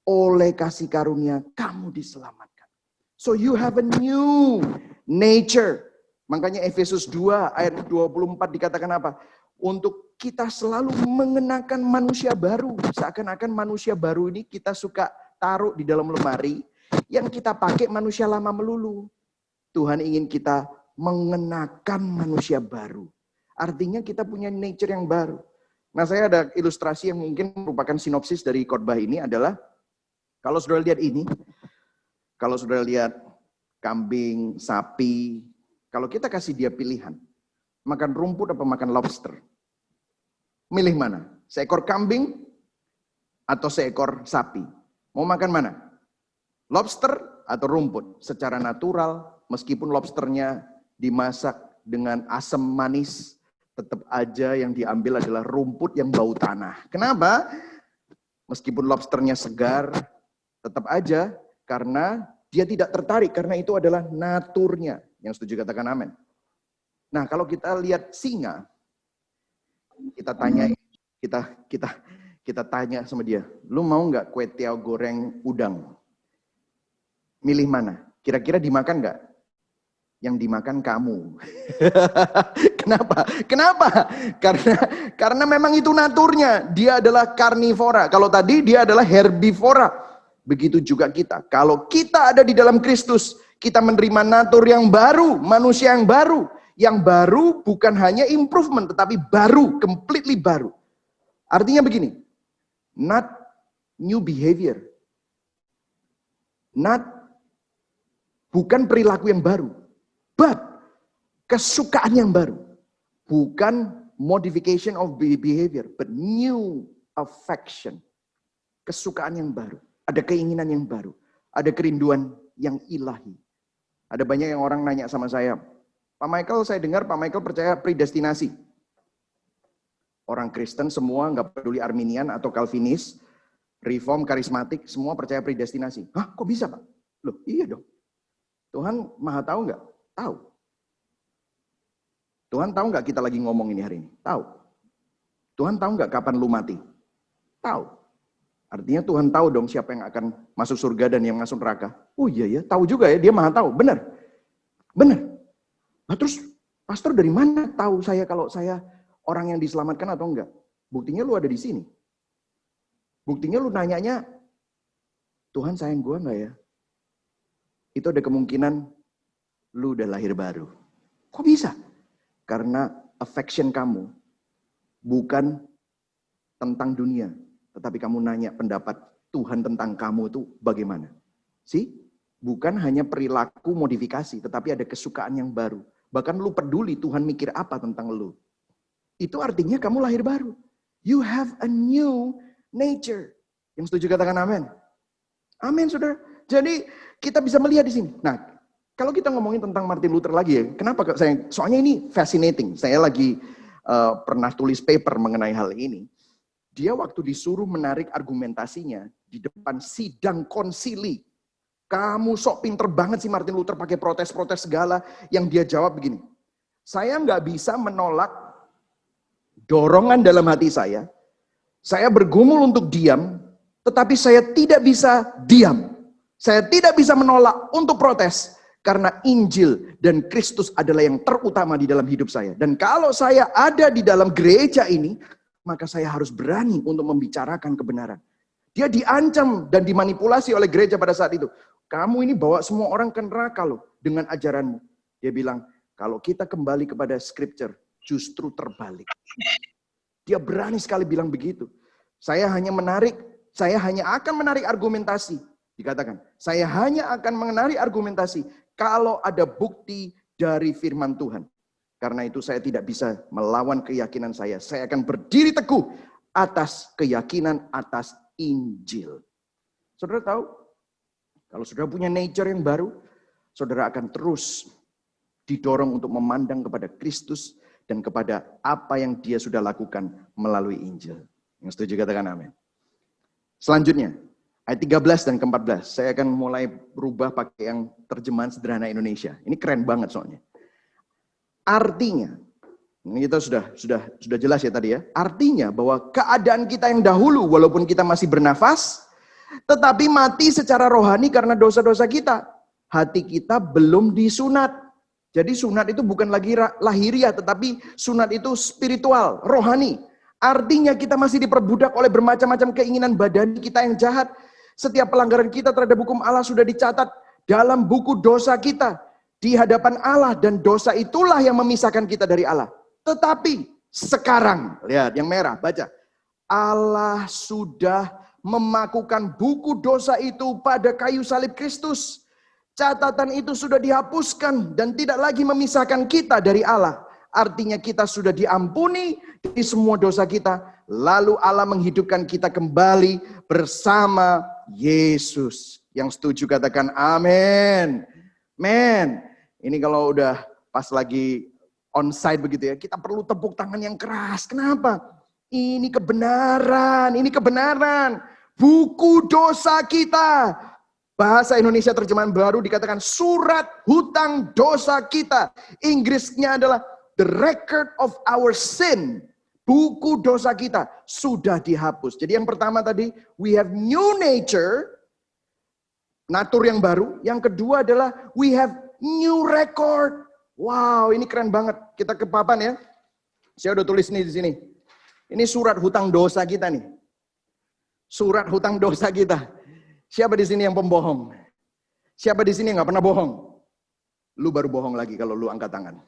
oleh kasih karunia kamu diselamatkan. So you have a new nature. Makanya Efesus 2 ayat 24 dikatakan apa? Untuk kita selalu mengenakan manusia baru. Seakan-akan manusia baru ini kita suka taruh di dalam lemari, yang kita pakai manusia lama melulu. Tuhan ingin kita mengenakan manusia baru. Artinya kita punya nature yang baru. Nah, saya ada ilustrasi yang mungkin merupakan sinopsis dari khotbah ini adalah, kalau saudara lihat ini, kalau saudara lihat kambing, sapi, kalau kita kasih dia pilihan, makan rumput apa makan lobster? Milih mana? Seekor kambing atau seekor sapi? Mau makan mana? Lobster atau rumput? Secara natural, meskipun lobsternya dimasak dengan asam manis, tetap aja yang diambil adalah rumput yang bau tanah. Kenapa? Meskipun lobsternya segar, tetap aja karena dia tidak tertarik, karena itu adalah naturnya. Yang setuju katakan amin. Nah, kalau kita lihat singa, kita tanya sama dia, lu mau nggak kue tiaw goreng udang? Milih mana? Kira-kira dimakan nggak? Yang dimakan kamu. Kenapa? Kenapa? Karena memang itu naturnya. Dia adalah karnivora. Kalau tadi dia adalah herbivora. Begitu juga kita. Kalau kita ada di dalam Kristus, kita menerima natur yang baru, manusia yang baru. Yang baru bukan hanya improvement, tetapi baru, completely baru. Artinya begini, not new behavior. Bukan perilaku yang baru. But kesukaan yang baru. Bukan modification of behavior, but new affection. Kesukaan yang baru. Ada keinginan yang baru. Ada kerinduan yang ilahi. Ada banyak yang orang nanya sama saya, Pak Michael, saya dengar Pak Michael percaya predestinasi. Orang Kristen semua, nggak peduli Arminian atau Calvinis, Reform, karismatik, semua percaya predestinasi. Hah, kok bisa Pak? Loh, iya dong. Tuhan maha tahu nggak? Tahu. Tuhan tahu nggak kita lagi ngomong ini hari ini? Tahu. Tuhan tahu nggak kapan lu mati? Tahu. Artinya Tuhan tahu dong siapa yang akan masuk surga dan yang masuk neraka. Oh iya ya, tahu juga ya, dia maha tahu. Benar. Benar. Nah terus, pastor dari mana tahu saya kalau saya orang yang diselamatkan atau enggak? Buktinya lu ada di sini. Buktinya lu nanyanya, Tuhan sayang gua enggak ya? Itu ada kemungkinan lu udah lahir baru. Kok bisa? Karena affection kamu bukan tentang dunia, tetapi kamu nanya pendapat Tuhan tentang kamu itu bagaimana? Bukan hanya perilaku modifikasi, tetapi ada kesukaan yang baru. Bahkan lu peduli Tuhan mikir apa tentang lu. Itu artinya kamu lahir baru. You have a new nature. Yang setuju katakan amin. Amin, saudara. Jadi kita bisa melihat di sini. Nah, kalau kita ngomongin tentang Martin Luther lagi ya, kenapa saya? Soalnya ini fascinating. Saya lagi pernah tulis paper mengenai hal ini. Dia waktu disuruh menarik argumentasinya di depan sidang konsili. Kamu sok pinter banget sih Martin Luther pakai protes-protes segala. Yang dia jawab begini. Saya nggak bisa menolak dorongan dalam hati saya. Saya bergumul untuk diam, tetapi saya tidak bisa diam. Saya tidak bisa menolak untuk protes. Karena Injil dan Kristus adalah yang terutama di dalam hidup saya. Dan kalau saya ada di dalam gereja ini, maka saya harus berani untuk membicarakan kebenaran. Dia diancam dan dimanipulasi oleh gereja pada saat itu. Kamu ini bawa semua orang ke neraka loh dengan ajaranmu. Dia bilang, kalau kita kembali kepada scripture, justru terbalik. Dia berani sekali bilang begitu. Saya hanya akan menarik argumentasi. Dikatakan, saya hanya akan menarik argumentasi kalau ada bukti dari firman Tuhan. Karena itu saya tidak bisa melawan keyakinan saya. Saya akan berdiri teguh atas keyakinan, atas Injil. Saudara tahu, kalau saudara punya nature yang baru, saudara akan terus didorong untuk memandang kepada Kristus dan kepada apa yang dia sudah lakukan melalui Injil. Yang setuju katakan amin. Selanjutnya, ayat 13 dan ke-14. Saya akan mulai berubah pakai yang terjemahan sederhana Indonesia. Ini keren banget soalnya. Artinya, ini kita sudah jelas ya tadi ya. Artinya bahwa keadaan kita yang dahulu, walaupun kita masih bernafas, tetapi mati secara rohani karena dosa-dosa kita. Hati kita belum disunat. Jadi sunat itu bukan lagi lahiriah, tetapi sunat itu spiritual, rohani. Artinya kita masih diperbudak oleh bermacam-macam keinginan badan kita yang jahat. Setiap pelanggaran kita terhadap hukum Allah sudah dicatat dalam buku dosa kita di hadapan Allah, dan dosa itulah yang memisahkan kita dari Allah. Tetapi sekarang. Lihat yang merah, baca. Allah sudah memakukan buku dosa itu pada kayu salib Kristus. Catatan itu sudah dihapuskan dan tidak lagi memisahkan kita dari Allah. Artinya kita sudah diampuni dari semua dosa kita. Lalu Allah menghidupkan kita kembali bersama Yesus. Yang setuju katakan amin. Men, ini kalau udah pas lagi onsite begitu ya, kita perlu tepuk tangan yang keras. Kenapa? Ini kebenaran, ini kebenaran. Buku dosa kita. Bahasa Indonesia terjemahan baru dikatakan surat hutang dosa kita. Inggrisnya adalah the record of our sin. Buku dosa kita sudah dihapus. Jadi yang pertama tadi, we have new nature, natur yang baru. Yang kedua adalah we have new record. Wow, ini keren banget. Kita ke papan ya. Saya udah tulis nih di sini. Ini surat hutang dosa kita nih. Surat hutang dosa kita. Siapa di sini yang pembohong? Siapa di sini yang nggak pernah bohong? Lu baru bohong lagi kalau lu angkat tangan.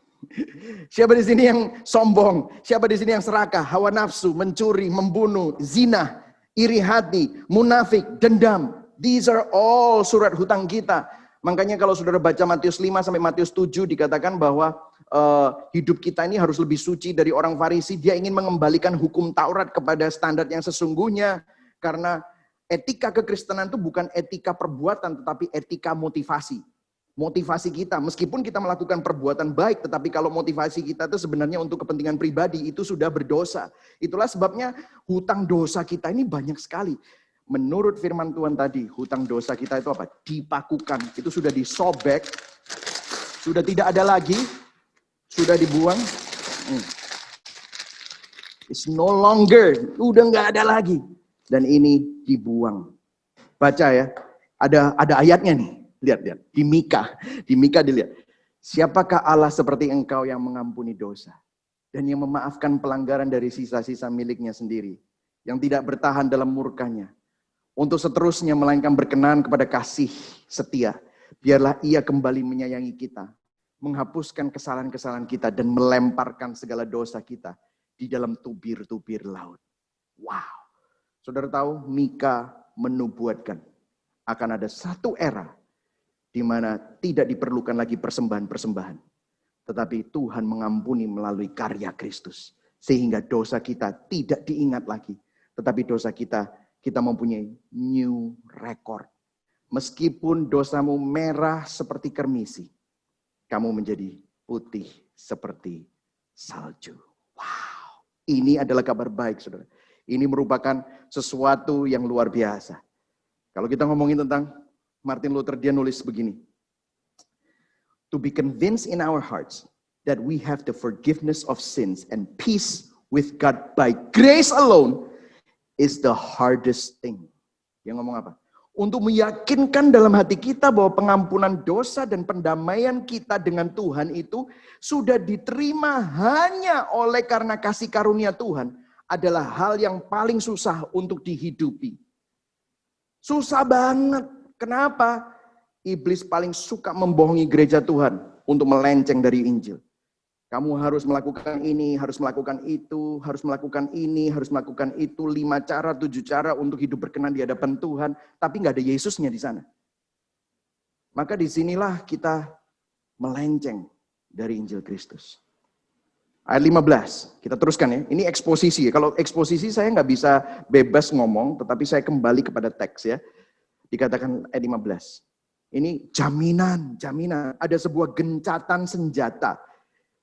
Siapa di sini yang sombong? Siapa di sini yang serakah, hawa nafsu, mencuri, membunuh, zina, iri hati, munafik, dendam? These are all surat hutang kita. Makanya kalau saudara baca Matius 5 sampai Matius 7 dikatakan bahwa hidup kita ini harus lebih suci dari orang Farisi. Dia ingin mengembalikan hukum Taurat kepada standar yang sesungguhnya. Karena etika kekristenan itu bukan etika perbuatan, tetapi etika motivasi. Motivasi kita, meskipun kita melakukan perbuatan baik, tetapi kalau motivasi kita itu sebenarnya untuk kepentingan pribadi, itu sudah berdosa. Itulah sebabnya hutang dosa kita ini banyak sekali. Menurut firman Tuhan tadi, hutang dosa kita itu apa? Dipakukan, itu sudah disobek, sudah tidak ada lagi, sudah dibuang. It's no longer, udah nggak ada lagi. Dan ini dibuang. Baca ya, ada ayatnya nih. Lihat. Di Mika dilihat. Siapakah Allah seperti engkau yang mengampuni dosa dan yang memaafkan pelanggaran dari sisa-sisa miliknya sendiri, yang tidak bertahan dalam murkanya, untuk seterusnya melainkan berkenan kepada kasih setia. Biarlah ia kembali menyayangi kita, menghapuskan kesalahan-kesalahan kita dan melemparkan segala dosa kita di dalam tubir-tubir laut. Wow. Saudara tahu, Mika menubuatkan akan ada satu era di mana tidak diperlukan lagi persembahan-persembahan. Tetapi Tuhan mengampuni melalui karya Kristus. Sehingga dosa kita tidak diingat lagi. Tetapi dosa kita mempunyai new record. Meskipun dosamu merah seperti kermisi, kamu menjadi putih seperti salju. Wow, ini adalah kabar baik, saudara. Ini merupakan sesuatu yang luar biasa. Kalau kita ngomongin tentang Martin Luther, dia nulis begini. To be convinced in our hearts that we have the forgiveness of sins and peace with God by grace alone is the hardest thing. Dia ngomong apa? Untuk meyakinkan dalam hati kita bahwa pengampunan dosa dan pendamaian kita dengan Tuhan itu sudah diterima hanya oleh karena kasih karunia Tuhan adalah hal yang paling susah untuk dihidupi. Susah banget. Kenapa? Iblis paling suka membohongi gereja Tuhan untuk melenceng dari Injil. Kamu harus melakukan ini, harus melakukan itu, harus melakukan ini, harus melakukan itu. 5 cara, 7 cara untuk hidup berkenan di hadapan Tuhan. Tapi nggak ada Yesusnya di sana. Maka disinilah kita melenceng dari Injil Kristus. Ayat 15, kita teruskan ya. Ini eksposisi. Kalau eksposisi saya nggak bisa bebas ngomong, tetapi saya kembali kepada teks ya. Dikatakan ayat 15. Ini jaminan. Ada sebuah gencatan senjata.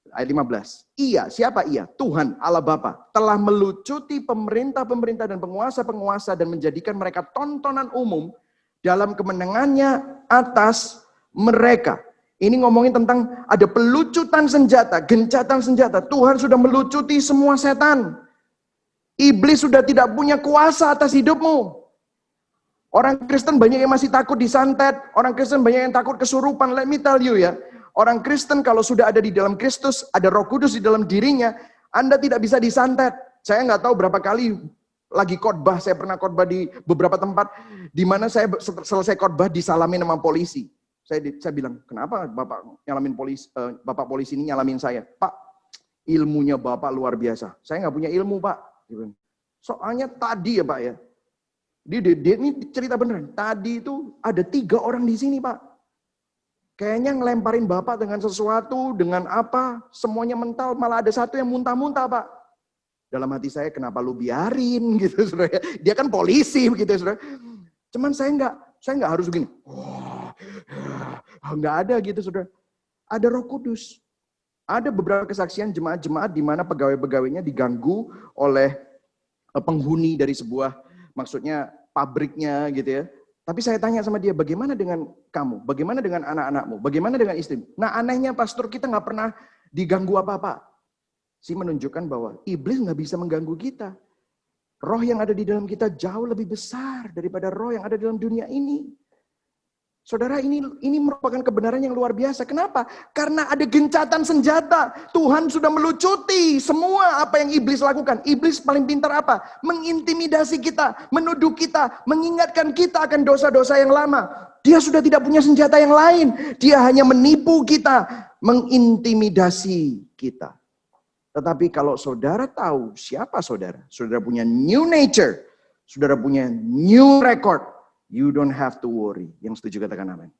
Ayat 15. Ia, siapa ia? Tuhan, Allah Bapa, telah melucuti pemerintah-pemerintah dan penguasa-penguasa dan menjadikan mereka tontonan umum dalam kemenangannya atas mereka. Ini ngomongin tentang ada pelucutan senjata, gencatan senjata. Tuhan sudah melucuti semua setan. Iblis sudah tidak punya kuasa atas hidupmu. Orang Kristen banyak yang masih takut disantet. Orang Kristen banyak yang takut kesurupan. Let me tell you ya. Orang Kristen kalau sudah ada di dalam Kristus, ada Roh Kudus di dalam dirinya, Anda tidak bisa disantet. Saya nggak tahu berapa kali lagi khotbah, saya pernah khotbah di beberapa tempat, di mana saya selesai khotbah disalamin sama polisi. Saya bilang, kenapa Bapak nyalamin polisi, Bapak polisi ini nyalamin saya? Pak, ilmunya Bapak luar biasa. Saya nggak punya ilmu, Pak. Soalnya tadi ya, Pak ya. Dia ini cerita beneran. Tadi itu ada 3 orang di sini, Pak. Kayaknya ngelemparin Bapak dengan sesuatu, dengan apa, semuanya mental. Malah ada satu yang muntah-muntah, Pak. Dalam hati saya, kenapa lu biarin gitu, saudara. Dia kan polisi begitu, saudara. Cuman saya nggak harus begini. Nggak ada gitu, saudara. Ada Roh Kudus. Ada beberapa kesaksian jemaat-jemaat di mana pegawai-pegawainya diganggu oleh penghuni dari sebuah, maksudnya pabriknya gitu ya. Tapi saya tanya sama dia, bagaimana dengan kamu? Bagaimana dengan anak-anakmu? Bagaimana dengan istrimu? Nah anehnya pastor, kita nggak pernah diganggu apa-apa. Sih menunjukkan bahwa iblis nggak bisa mengganggu kita. Roh yang ada di dalam kita jauh lebih besar daripada roh yang ada dalam dunia ini. Saudara, ini merupakan kebenaran yang luar biasa. Kenapa? Karena ada gencatan senjata. Tuhan sudah melucuti semua apa yang iblis lakukan. Iblis paling pintar apa? Mengintimidasi kita, menuduh kita, mengingatkan kita akan dosa-dosa yang lama. Dia sudah tidak punya senjata yang lain. Dia hanya menipu kita, mengintimidasi kita. Tetapi kalau saudara tahu siapa saudara, saudara punya new nature, saudara punya new record, you don't have to worry. Yang setuju katakan amin.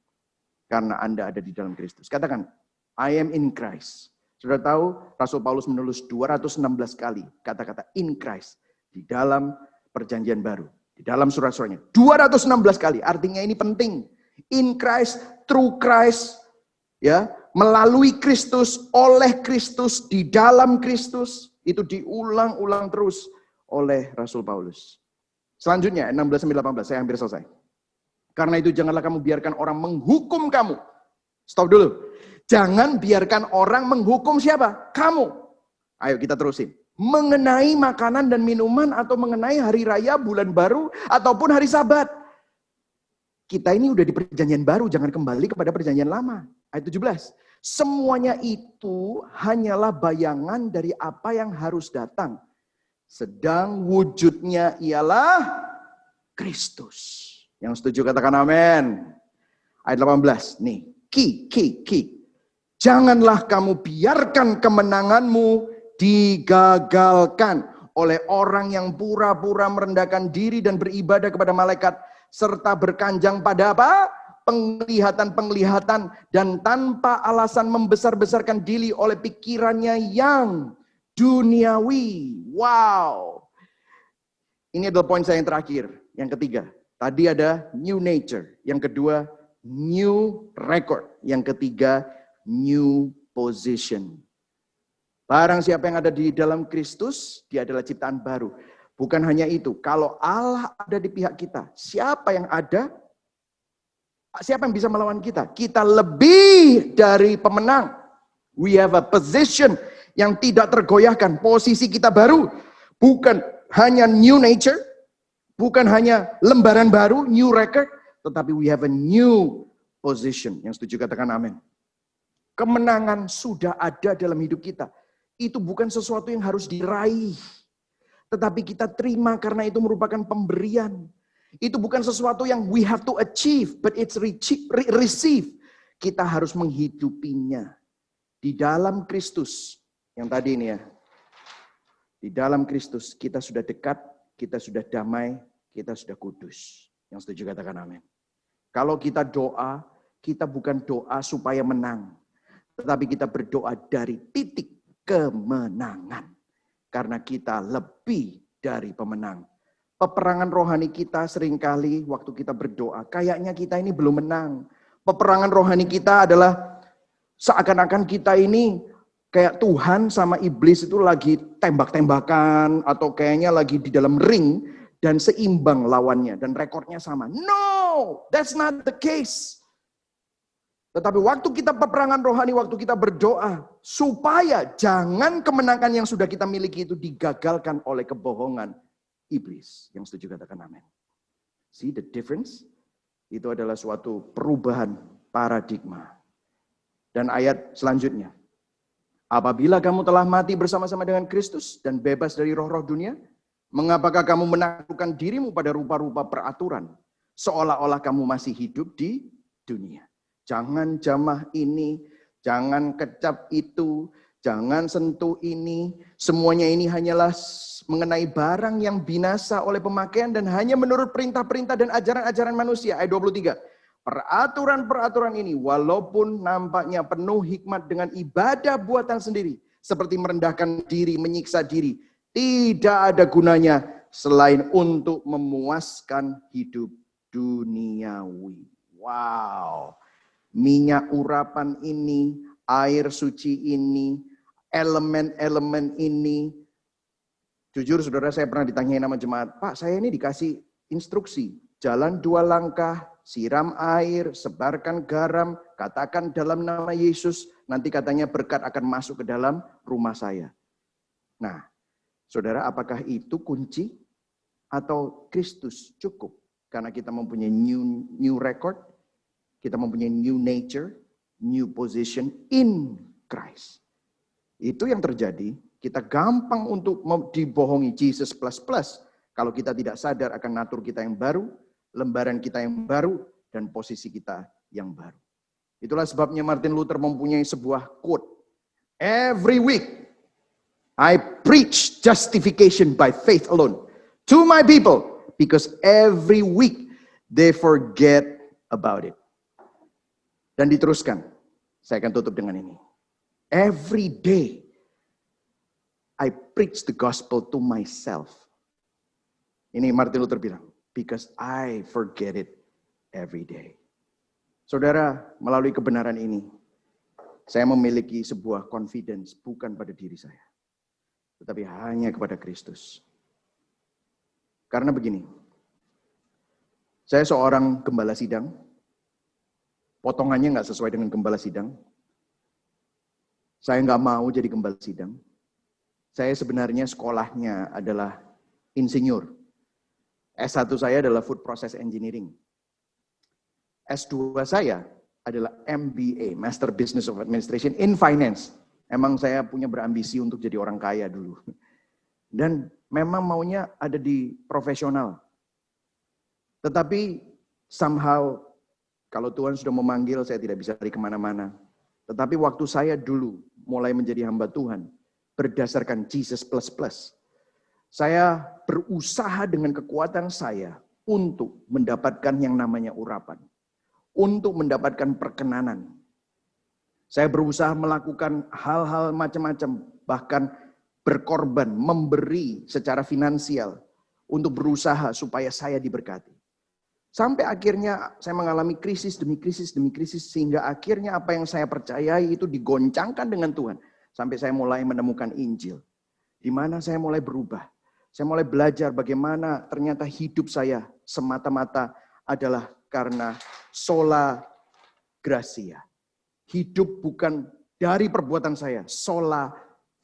Karena Anda ada di dalam Kristus. Katakan, I am in Christ. Saudara tahu, Rasul Paulus menulis 216 kali kata-kata in Christ di dalam perjanjian baru. Di dalam surat-suratnya. 216 kali, artinya ini penting. In Christ, through Christ, ya, melalui Kristus, oleh Kristus, di dalam Kristus. Itu diulang-ulang terus oleh Rasul Paulus. Selanjutnya, 16-18, saya hampir selesai. Karena itu janganlah kamu biarkan orang menghukum kamu. Stop dulu. Jangan biarkan orang menghukum siapa? Kamu. Ayo kita terusin. Mengenai makanan dan minuman atau mengenai hari raya, bulan baru, ataupun hari sabat. Kita ini udah di perjanjian baru, jangan kembali kepada perjanjian lama. Ayat 17. Semuanya itu hanyalah bayangan dari apa yang harus datang. Sedang wujudnya ialah Kristus. Yang setuju katakan amin. Ayat 18. Nih, key. Janganlah kamu biarkan kemenanganmu digagalkan oleh orang yang pura-pura merendahkan diri dan beribadah kepada malaikat. Serta berkanjang pada apa? Penglihatan-penglihatan. Dan tanpa alasan membesar-besarkan diri oleh pikirannya yang duniawi. Wow. Ini adalah poin saya yang terakhir. Yang ketiga. Tadi ada new nature. Yang kedua, new record. Yang ketiga, new position. Barang siapa yang ada di dalam Kristus, dia adalah ciptaan baru. Bukan hanya itu. Kalau Allah ada di pihak kita, siapa yang ada? Siapa yang bisa melawan kita? Kita lebih dari pemenang. We have a position yang tidak tergoyahkan. Posisi kita baru. Bukan hanya new nature. Bukan hanya lembaran baru, new record, tetapi we have a new position. Yang setuju katakan amin. Kemenangan sudah ada dalam hidup kita. Itu bukan sesuatu yang harus diraih, tetapi kita terima karena itu merupakan pemberian. Itu bukan sesuatu yang we have to achieve, but it's receive. Kita harus menghidupinya. Di dalam Kristus, yang tadi ini ya, di dalam Kristus kita sudah dekat, kita sudah damai, kita sudah kudus. Yang setuju katakan amin. Kalau kita doa, kita bukan doa supaya menang. Tetapi kita berdoa dari titik kemenangan. Karena kita lebih dari pemenang. Peperangan rohani kita seringkali waktu kita berdoa, kayaknya kita ini belum menang. Peperangan rohani kita adalah seakan-akan kita ini kayak Tuhan sama iblis itu lagi tembak-tembakan atau kayaknya lagi di dalam ring dan seimbang lawannya dan rekornya sama. No, that's not the case. Tetapi waktu kita peperangan rohani, waktu kita berdoa, supaya jangan kemenangan yang sudah kita miliki itu digagalkan oleh kebohongan iblis. Yang setuju katakan amin. See the difference? Itu adalah suatu perubahan paradigma. Dan ayat selanjutnya. Apabila kamu telah mati bersama-sama dengan Kristus dan bebas dari roh-roh dunia, mengapakah kamu menaklukkan dirimu pada rupa-rupa peraturan, seolah-olah kamu masih hidup di dunia? Jangan jamah ini, jangan kecap itu, Jangan sentuh ini, semuanya ini hanyalah mengenai barang yang binasa oleh pemakaian dan hanya menurut perintah-perintah dan ajaran-ajaran manusia. Ayat 23. Peraturan-peraturan ini walaupun nampaknya penuh hikmat dengan ibadah buatan sendiri, seperti merendahkan diri, menyiksa diri, tidak ada gunanya selain untuk memuaskan hidup duniawi. Wow. Minyak urapan ini, air suci ini, elemen-elemen ini. Jujur saudara, saya pernah ditanyain sama jemaat, Pak, saya ini dikasih instruksi, jalan 2 langkah, siram air, sebarkan garam, katakan dalam nama Yesus, nanti katanya berkat akan masuk ke dalam rumah saya. Nah, saudara, apakah itu kunci atau Kristus cukup? Karena kita mempunyai new record, kita mempunyai new nature, new position in Christ. Itu yang terjadi. Kita gampang untuk dibohongi Jesus plus plus kalau kita tidak sadar akan natur kita yang baru, lembaran kita yang baru, dan posisi kita yang baru. Itulah sebabnya Martin Luther mempunyai sebuah quote. Every week I preach justification by faith alone to my people because every week they forget about it. Dan diteruskan. Saya akan tutup dengan ini. Every day I preach the gospel to myself. Ini Martin Luther bilang, because I forget it every day. Saudara, melalui kebenaran ini, saya memiliki sebuah confidence bukan pada diri saya, tetapi hanya kepada Kristus. Karena begini, saya seorang gembala sidang, potongannya nggak sesuai dengan gembala sidang. Saya nggak mau jadi gembala sidang. Saya sebenarnya sekolahnya adalah insinyur. S1 saya adalah Food Process Engineering. S2 saya adalah MBA, Master Business of Administration in Finance. Emang saya punya berambisi untuk jadi orang kaya dulu. Dan memang maunya ada di profesional. Tetapi somehow, kalau Tuhan sudah memanggil, saya tidak bisa lari kemana-mana. Tetapi waktu saya dulu mulai menjadi hamba Tuhan, berdasarkan Jesus plus plus, saya berusaha dengan kekuatan saya untuk mendapatkan yang namanya urapan. Untuk mendapatkan perkenanan. Saya berusaha melakukan hal-hal macam-macam, bahkan berkorban, memberi secara finansial untuk berusaha supaya saya diberkati. Sampai akhirnya saya mengalami krisis demi krisis demi krisis, sehingga akhirnya apa yang saya percayai itu digoncangkan dengan Tuhan. Sampai saya mulai menemukan Injil. Di mana saya mulai berubah. Saya mulai belajar bagaimana ternyata hidup saya semata-mata adalah karena sola gratia. Hidup bukan dari perbuatan saya, sola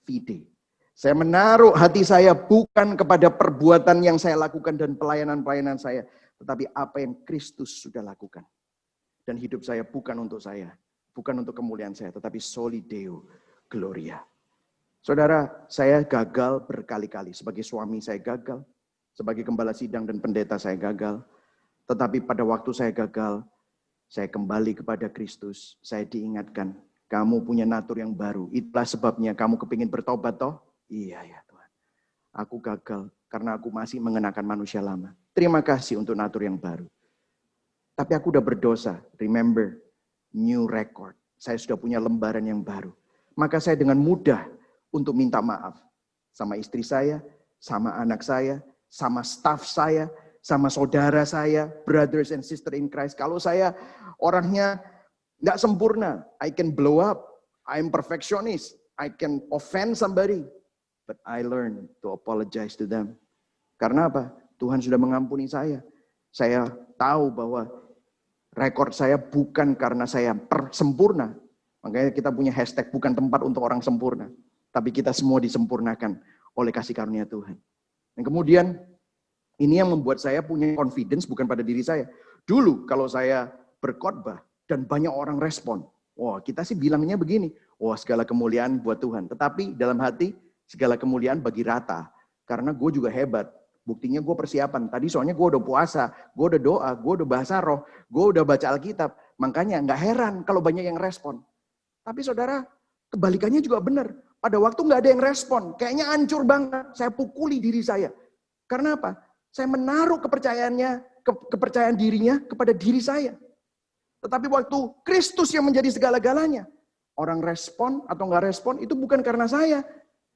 fide. Saya menaruh hati saya bukan kepada perbuatan yang saya lakukan dan pelayanan-pelayanan saya, tetapi apa yang Kristus sudah lakukan. Dan hidup saya bukan untuk saya, bukan untuk kemuliaan saya, tetapi soli Deo Gloria. Saudara, saya gagal berkali-kali. Sebagai suami saya gagal, sebagai gembala sidang dan pendeta saya gagal. Tetapi pada waktu saya gagal, saya kembali kepada Kristus. Saya diingatkan, kamu punya natur yang baru. Itulah sebabnya kamu kepingin bertobat toh? Iya ya Tuhan. Aku gagal karena aku masih mengenakan manusia lama. Terima kasih untuk natur yang baru. Tapi aku udah berdosa. Remember, new record. Saya sudah punya lembaran yang baru. Maka saya dengan mudah untuk minta maaf. Sama istri saya, sama anak saya, sama staff saya, sama saudara saya, brothers and sisters in Christ. Kalau saya orangnya nggak sempurna, I can blow up, I'm perfectionist, I can offend somebody, but I learn to apologize to them. Karena apa? Tuhan sudah mengampuni saya. Saya tahu bahwa rekor saya bukan karena saya sempurna. Makanya kita punya hashtag bukan tempat untuk orang sempurna. Tapi kita semua disempurnakan oleh kasih karunia Tuhan. Dan kemudian ini yang membuat saya punya confidence bukan pada diri saya. Dulu kalau saya berkhotbah dan banyak orang respon. Wah, kita sih bilangnya begini. Wah, segala kemuliaan buat Tuhan. Tetapi dalam hati segala kemuliaan bagi rata. Karena gue juga hebat. Buktinya gue persiapan. Tadi soalnya gue udah puasa, gue udah doa, gue udah bahasa roh, gue udah baca Alkitab. Makanya gak heran kalau banyak yang respon. Tapi saudara, Kebalikannya juga benar. Pada waktu nggak ada yang respon, kayaknya hancur banget. Saya pukuli diri saya. Karena apa? Saya menaruh kepercayaan dirinya kepada diri saya. Tetapi waktu Kristus yang menjadi segala-galanya, orang respon atau nggak respon itu bukan karena saya.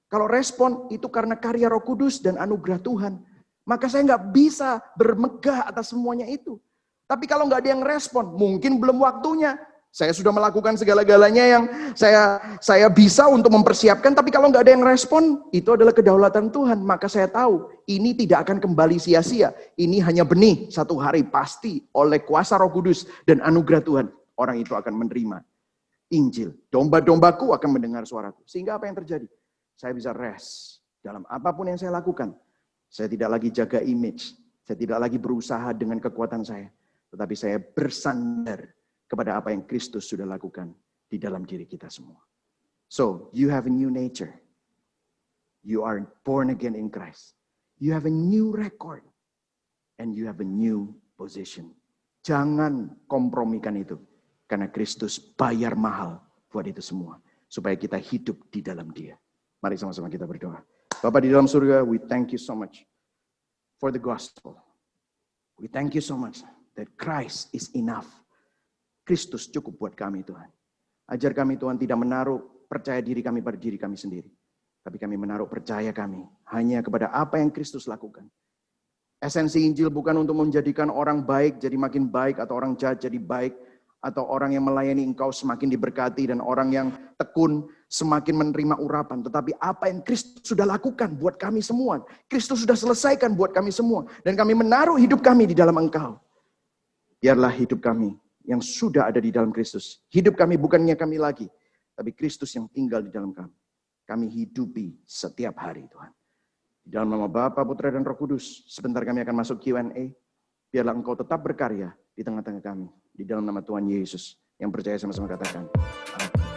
Kalau respon itu karena karya Roh Kudus dan anugerah Tuhan. Maka saya nggak bisa bermegah atas semuanya itu. Tapi kalau nggak ada yang respon, mungkin belum waktunya. Saya sudah melakukan segala-galanya yang saya bisa untuk mempersiapkan, tapi kalau nggak ada yang respon, itu adalah kedaulatan Tuhan. Maka saya tahu, ini tidak akan kembali sia-sia. Ini hanya benih, satu hari pasti oleh kuasa Roh Kudus dan anugerah Tuhan, orang itu akan menerima Injil. Domba-dombaku akan mendengar suaraku. Sehingga apa yang terjadi? Saya bisa rest dalam apapun yang saya lakukan. Saya tidak lagi jaga image, saya tidak lagi berusaha dengan kekuatan saya, tetapi saya bersandar kepada apa yang Kristus sudah lakukan di dalam diri kita semua. So, you have a new nature. You are born again in Christ. You have a new record. And you have a new position. Jangan kompromikan itu. Karena Kristus bayar mahal buat itu semua. Supaya kita hidup di dalam Dia. Mari sama-sama kita berdoa. Bapa di dalam surga, we thank you so much for the gospel. We thank you so much that Christ is enough. Kristus cukup buat kami Tuhan. Ajar kami Tuhan tidak menaruh percaya diri kami pada diri kami sendiri. Tapi kami menaruh percaya kami hanya kepada apa yang Kristus lakukan. Esensi Injil bukan untuk menjadikan orang baik jadi makin baik, atau orang jahat jadi baik, atau orang yang melayani Engkau semakin diberkati, dan orang yang tekun semakin menerima urapan. Tetapi apa yang Kristus sudah lakukan buat kami semua. Kristus sudah selesaikan buat kami semua. Dan kami menaruh hidup kami di dalam Engkau. Biarlah hidup kami yang sudah ada di dalam Kristus. Hidup kami bukannya kami lagi, tapi Kristus yang tinggal di dalam kami. Kami hidupi setiap hari Tuhan. Di dalam nama Bapa, Putra, dan Roh Kudus, sebentar kami akan masuk Q&A. Biarlah Engkau tetap berkarya di tengah-tengah kami. Di dalam nama Tuhan Yesus, yang percaya sama-sama katakan. Amin.